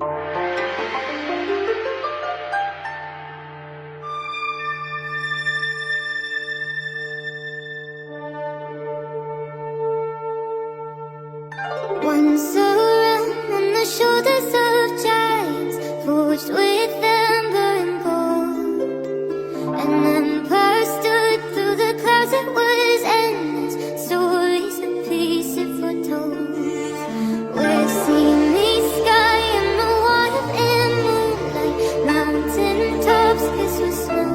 Once around on the shoulders of giants, forged with amber and gold. An empire stood through the clouds, it was endless, stories of peace it foretold. Where sea meets sky and the water in moonlight, mountain tops kissed with snow.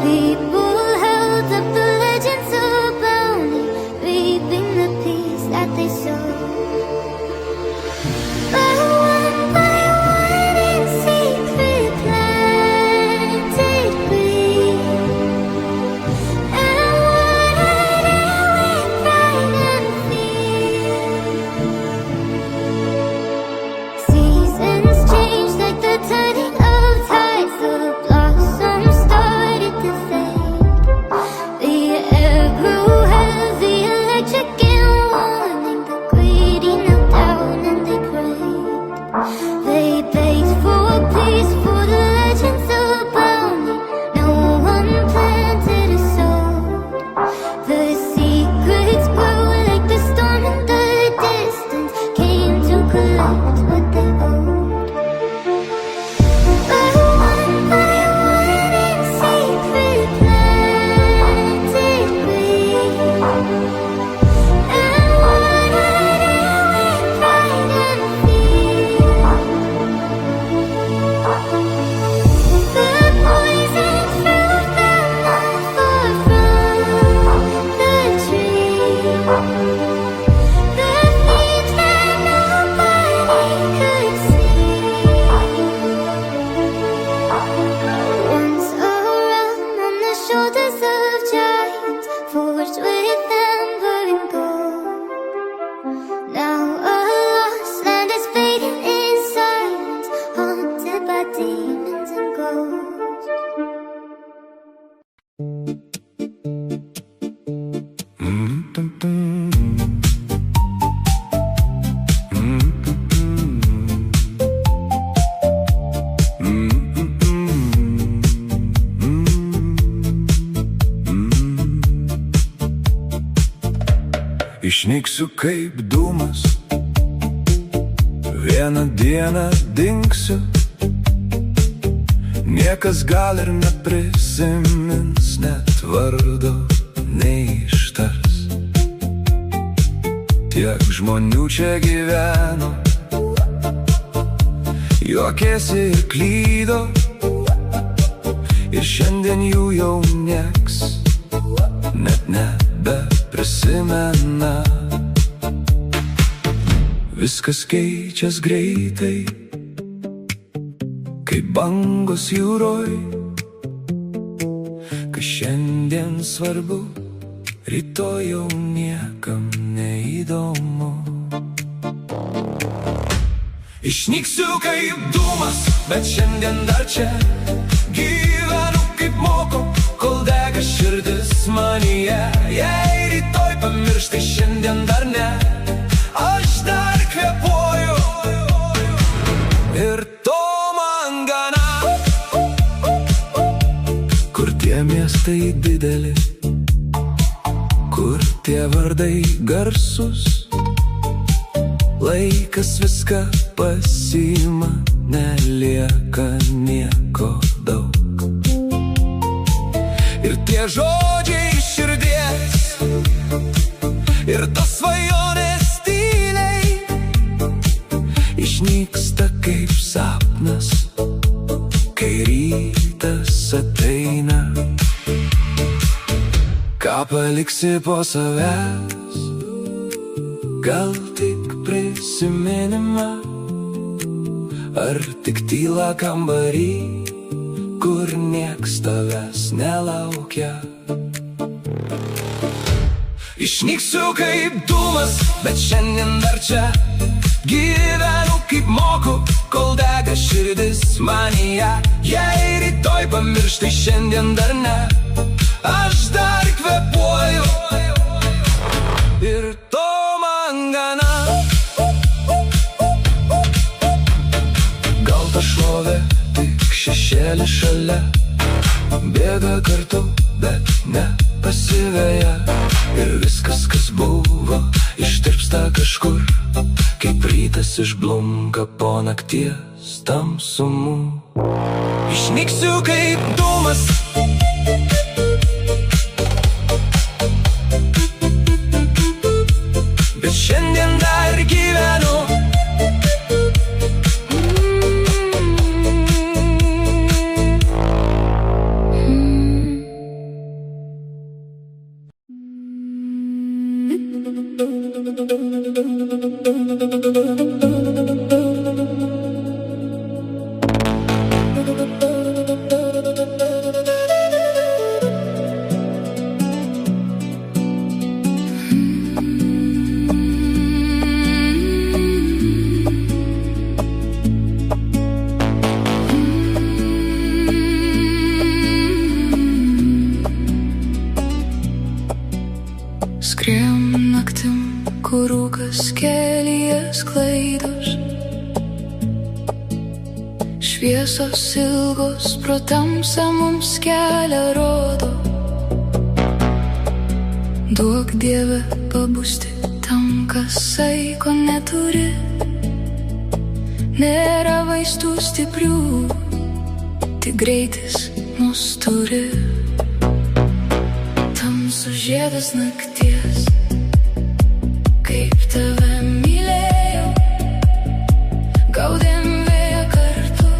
People held up the legends of bounty, reaping the peace that they sow. But one by one in secret planted we, and watered it with pride and fear. Seasons changed like the turning of tides, the blossoms started to fade. The air grew heavy, electric in warning. The greedy knelt down and they prayed. They begged for peace, for the legends of bounty. No one planted a soul. The secrets grew like the storm in the distance, came to collect what they owed. But one by one in secret planted we, and watered it with pride and fear. The poison fruit fell not far from the tree. The thieves that nobody could see. Once around on the shoulders of giants, forged with amber and gold. Now a lost land is fading in silence, haunted by demons and ghosts. Išnyksiu kaip dūmas, vieną dieną dingsiu. Niekas gal ir neprisimins, net vardo neištars. Tiek žmonių čia gyveno, juokėsi ir klydo, ir šiandien jų jau nieks net nebeprisimena. Viskas keičias greitai, kaip bangos jūroj. Kas šiandien svarbu, rytoj jau niekam neįdomu. Išnyksiu kaip dūmas, bet šiandien dar čia. Gyvenu kaip moku, kol dega širdis manyje. Jei rytoj pamirš, tai šiandien dar ne. Aš dar kvėpuoju, ir to man gana. Kur tie miestai dideli, kur tie vardai garsus, laikas viską pasiima, nelieka nieko daug. Ir tie žodžiai iš širdies, ir tos svajonės tyliai išnyksta kaip sapnas, kai rytas ateina. Ką paliksi po savęs, gal tik prisiminimą, ar tik tyla kambarį, kur nieks tavęs nelaukia. Išnyksiu kaip dūmas, bet šiandien dar čia. Gyvenu kaip moku, kol dega širdis manyje. Jei rytoj pamirš, tai šiandien dar ne. Aš dar kvėpuoju, ir to man gana. stovi tik šešėlis šalia. Bėga kartu, bet nepasiveja. Ir viskas, kas buvo, ištirpsta kažkur, kaip rytas išblunka po nakties tamsumų. Išnyksiu kaip dūmas, bet šiandien dar gyvenu. Skriejom naktim, kur rūkas kelyje sklaidos, šviesos ilgos pro tamsą mums kelią rodo. Duok Dieve pabusti tam, kas saiko neturi. Nėra vaistų stiprių, tik greitis mus turi. Tamsus žiedas nakties, kaip tave mylėjau, gaudėm vėją kartu,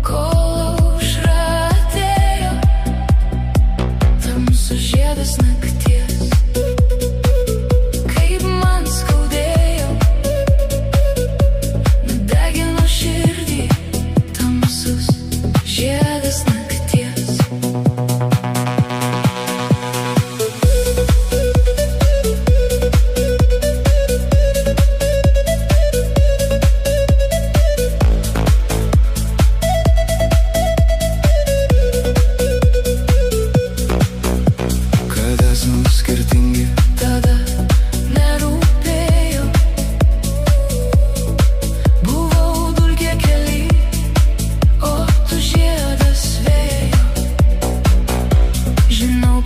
kol aušra atėjo. Tamsus žiedas nakties, kaip man skaudėjo, nudegino širdį. Tamsus žiedas nakties.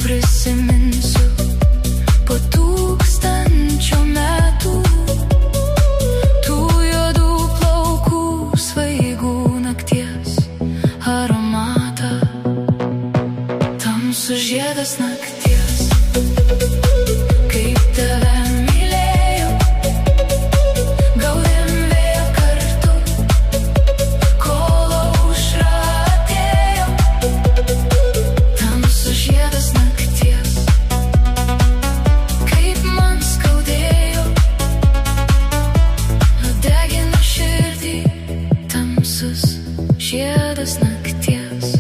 Prisiminsiu po 1000 metų tų juodų plaukų svaigų nakties aromatą. Tamsus žiedas nakties, kaip tave mylėjau, gaudėm vėją kartu, kol aušra atėjo. Tamsus žiedas nakties, kaip man skaudėjo, nudegino širdį. Tamsus žiedas nakties.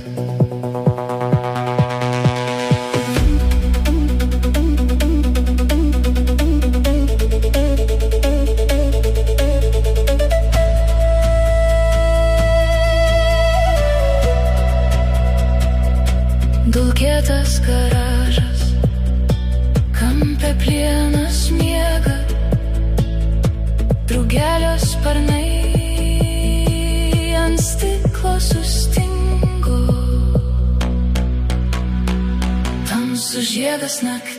Dulkėtas garažas, kampe plienas miega, drugelio sparnai ant stiklo sustingo. Tamsus žiedas nakties.